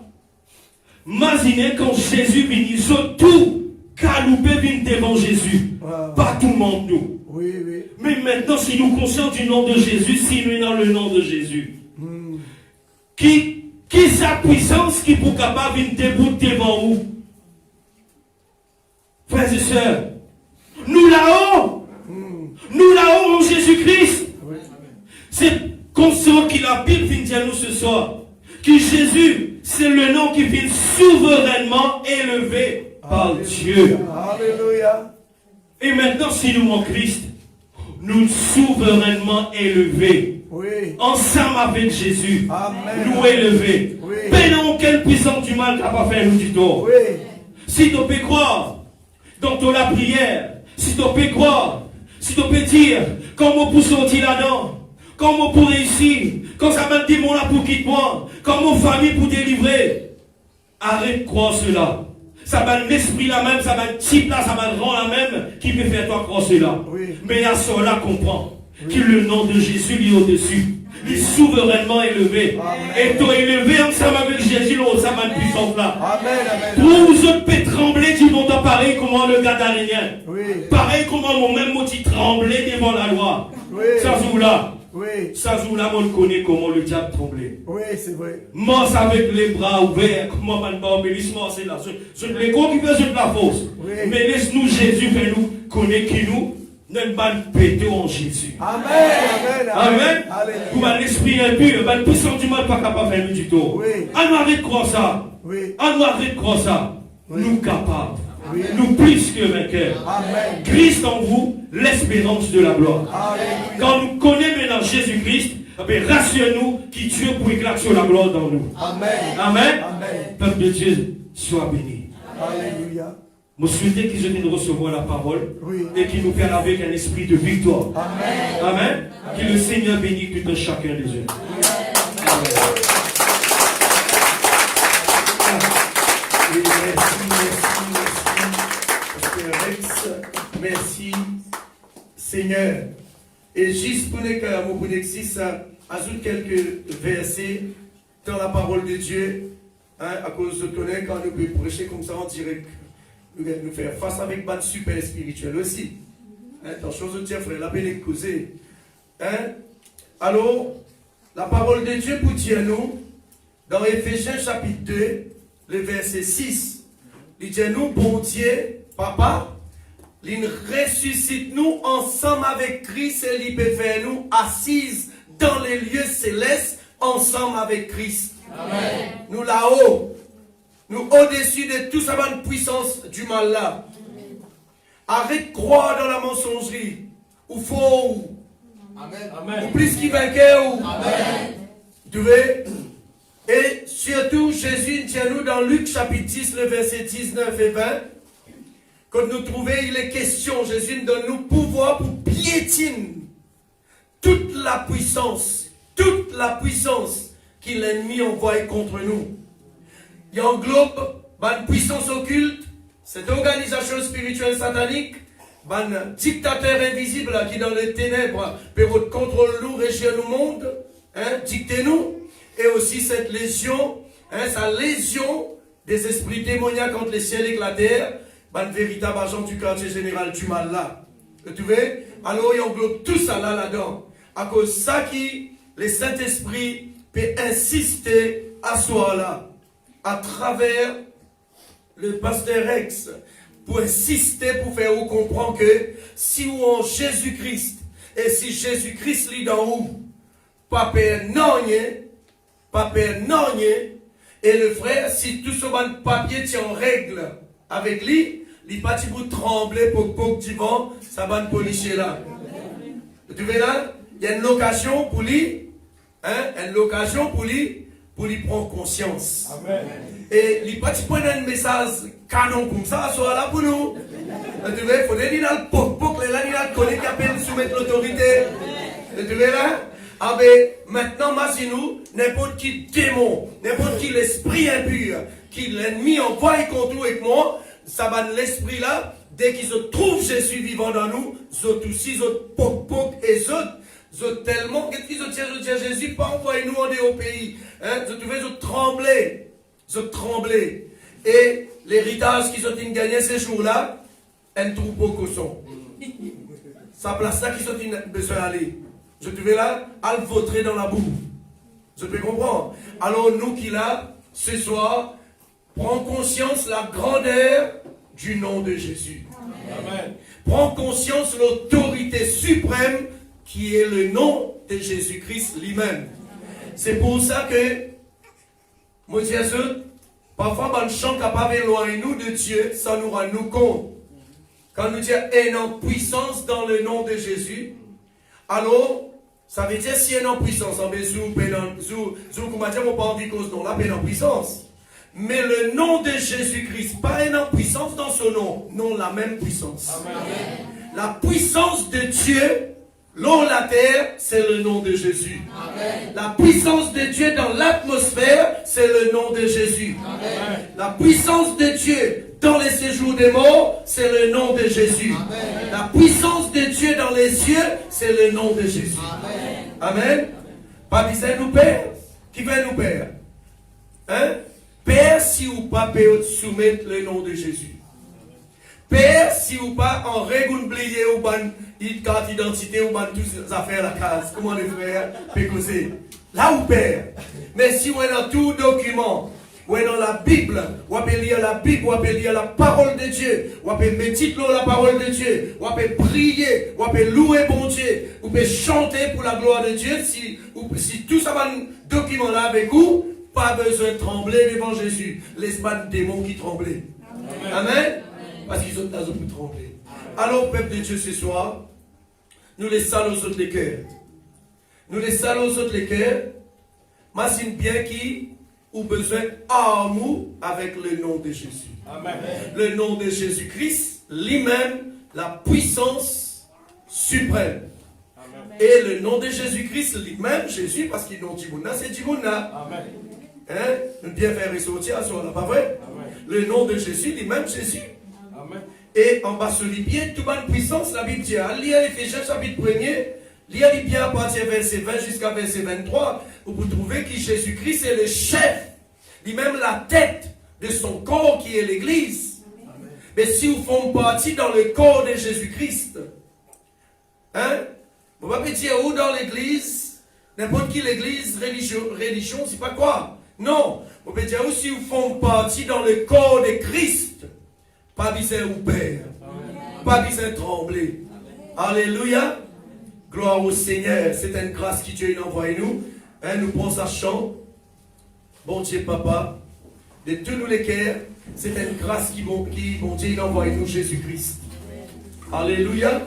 imaginez quand Jésus vient, ils sont tout caloupés viennent devant Jésus. Wow. Pas tout le monde nous. Oui, oui. Mais maintenant, si nous conscients du nom de Jésus, si nous sommes dans le nom de Jésus, qui sa puissance qui pour capable de debout devant vous? Frères et sœurs, nous là-haut, en Jésus-Christ, Oui. c'est conscient qu'il a Bible vient dire nous ce soir, que Jésus, c'est le nom qui vient souverainement élevé par Dieu. Alléluia. Et maintenant, si nous en Christ, nous souverainement élevés, Oui. ensemble avec Jésus, Amen. nous élevés. Oui. Pénons quelle puissance du mal capable de faire nous du tort. Oui. Si tu peux croire dans ton la prière, si tu peux croire, si tu peux dire, comment pour sortir là-dedans, comment pour réussir, quand ça m'a dit mon là pour quitter moi, comment famille pour délivrer, arrête de croire cela. Ça va l'esprit la même, ça va le type là, ça va le rang la même, qui peut faire toi croire cela. Oui. Mais à cela comprend que le nom de Jésus est au-dessus. Il est souverainement élevé. Amen. Et tu es élevé ensemble avec Jésus, ça va une puissance là. Amen, amen. Pour vous autres peut trembler du monde pareil comment le Gadarénien. Oui. Pareil comment moi-même moi tu tremblais devant la loi. Oui. Ça joue là. Oui. Ça joue là, on connaît comment le diable tremblait. Oui, c'est vrai. Mors avec les bras ouverts, comment man bambélissement, c'est là. Ce n'est pas qui fait de la force. Oui. Mais laisse-nous Jésus faire nous connaître qui nous, nous ban péter en Jésus. Amen, amen, Amen. Pour Alléluia. l'esprit impur, le puissant du mal pas capable de faire nous du tout. Oui. On arrête de croire ça. Oui. On arrête de croire ça. Oui. Nous capables. Oui. Nous plus que vainqueurs. Amen. Christ en vous, l'espérance de la gloire. Alléluia. Quand nous connaissons maintenant Jésus-Christ, rassure-nous qui Dieu pour éclater la gloire dans nous. Amen. Amen. Amen. Peuple de Dieu, sois béni. Alléluia. Je souhaite qu'ils viennent recevoir la parole Oui. et qu'ils nous viennent avec un esprit de victoire. Amen. Amen. Que le Seigneur bénisse tout un chacun des eux. Oui, merci. Merci, Seigneur. Et juste pour les cas, mon Bonexis, ajoute quelques versets dans la parole de Dieu. À cause de connaître quand nous pouvons prêcher comme ça en direct, nous faire face avec une super spirituel aussi. Dans chose de Dieu, frère, la peine est causée. Alors, la parole de Dieu pour dire nous, dans Éphésiens chapitre 2, le verset 6, il dit nous, bon Dieu, Papa, il ressuscite nous ensemble avec Christ et il peut faire nous assises dans les lieux célestes ensemble avec Christ. Amen. Nous là-haut, nous au-dessus de toute sa bonne puissance du mal là. Arrête de croire dans la mensongerie, ou faux, ou plus qu'il vainqueur. Amen. Tu veux? Et surtout, Jésus tient nous dans Luc chapitre 10, le verset 19 et 20. Quand nous trouvons, il est question, Jésus nous donne nous pouvoir pour piétiner toute la puissance que l'ennemi envoie contre nous. Il englobe une puissance occulte, cette organisation spirituelle satanique, un dictateur invisible qui dans les ténèbres peut contrôler nous, régir le monde, dicter nous, et aussi cette légion, sa légion des esprits démoniaques entre les ciels et la terre, un véritable agent du quartier général du mal là. Vous trouvez? Alors il englobe tout ça là-dedans. À cause de ça qui, les Saint-Esprit peut insister à soi là, à travers le pasteur Rex, pour insister, pour faire vous comprendre que si vous en Jésus-Christ, et si Jésus-Christ lit dans vous, pas peur non, et le frère, si tout ce papier tient en règle avec lui, il pas vous trembler pour du vent, ça va policher là. Tu vois là, il y a une location pour lui, une location pour lui prendre conscience. Amen. Et il pas prendre un message canon comme ça, soit là pour nous. Tu vois, il faut dire dans le poc, là, il a le collègue qui appelle soumettre l'autorité. Tu vois là? Ah ben, maintenant, imaginez-nous, n'importe qui démon, n'importe qui l'esprit impur, qui l'ennemi envoie contre nous et moi, ça va l'esprit là, dès qu'ils trouvent Jésus vivant dans nous, ils aussi, ils poc, et ils tellement, qu'est-ce qu'ils ont dit Jésus, pas envoyer nous en dehors pays. Ils tremblé. Et l'héritage qu'ils ont gagné ces jours-là, un troupeau cochon. Ça place là qu'ils ont besoin d'aller. Je te vais là, à le vautrer dans la boue. Je peux comprendre. Alors nous qui là, ce soir, prends conscience de la grandeur du nom de Jésus. Amen. Prends conscience de l'autorité suprême qui est le nom de Jésus-Christ lui-même. C'est pour ça que, moi je dis, parfois, les gens capables d'éloigner nous de Dieu, ça nous rend nous compte. Quand nous disons énorme puissance dans le nom de Jésus, alors, ça veut dire si énorme puissance, on pas envie cause non, là, énorme puissance. Mais le nom de Jésus-Christ, pas énorme puissance dans son nom, non, la même puissance. Amen. La puissance de Dieu, l'eau, la terre, c'est le nom de Jésus. Amen. La puissance de Dieu dans l'atmosphère, c'est le nom de Jésus. Amen. La puissance de Dieu dans les séjours des morts, c'est le nom de Jésus. Amen. La puissance de Dieu dans les cieux, c'est le nom de Jésus. Amen. Amen. Pas dit c'est nous Père. Qui veut nous Père? Hein? Père, si ou pas peut soumettre le nom de Jésus. Père, si ou pas en règle oublié ou ban carte d'identité ou ban toutes les affaires la case. Comment les frères peut causer? Là où Père. Mais si on est dans tout document, ou dans la Bible, ou peut lire la Bible, ou peut lire la parole de Dieu, ou peut méditer la parole de Dieu, ou peut prier, ou peut louer bon Dieu, ou peut chanter pour la gloire de Dieu, si tout ça va document là avec vous, pas besoin de trembler devant Jésus. Laisse-moi des démons qui tremblaient. Amen. Amen. Parce qu'ils ont besoin de trembler. Alors, peuple de Dieu, ce soir, nous laissons aux autres les cœurs. Nous laissons aux autres les cœurs. Imagine bien qui ont besoin d'amour avec le nom de Jésus. Amen. Le nom de Jésus-Christ, lui-même, la puissance suprême. Amen. Et le nom de Jésus-Christ, lui-même, Jésus, parce qu'il nom Dimouna, c'est Dimouna. Amen. Hein? Nous bien faire ressortir à ce moment-là, pas vrai? Amen. Le nom de Jésus, lui-même, Jésus. Amen. Et en bas sur les pieds, toute bonne puissance, la Bible dit, lire Éphésiens chapitre 1er, lire les pieds à partir verset 20 jusqu'à verset 23, où vous trouvez que Jésus-Christ est le chef, lui-même la tête de son corps qui est l'Église. Amen. Mais si vous faites partie dans le corps de Jésus-Christ, hein, vous ne pouvez pas dire où dans l'Église, n'importe qui l'Église, religion, c'est pas quoi. Non, vous pouvez dire aussi vous font partie dans le corps de Christ, pas misère ou Père. Amen. Pas besoin de trembler. Alléluia. Gloire au Seigneur. C'est une grâce qui Dieu envoie nous. Nous prenons sa chant. Bon Dieu, papa. De tous nous les cœurs, c'est une grâce qui bon Dieu envoie nous, Jésus-Christ. Alléluia.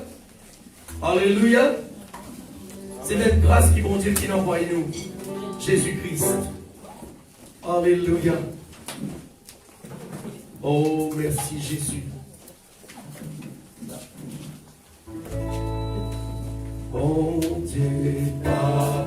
Alléluia. C'est une grâce qui bon Dieu qui envoie nous, Jésus-Christ. Alléluia. Oh, merci Jésus. Bon Dieu, Papa.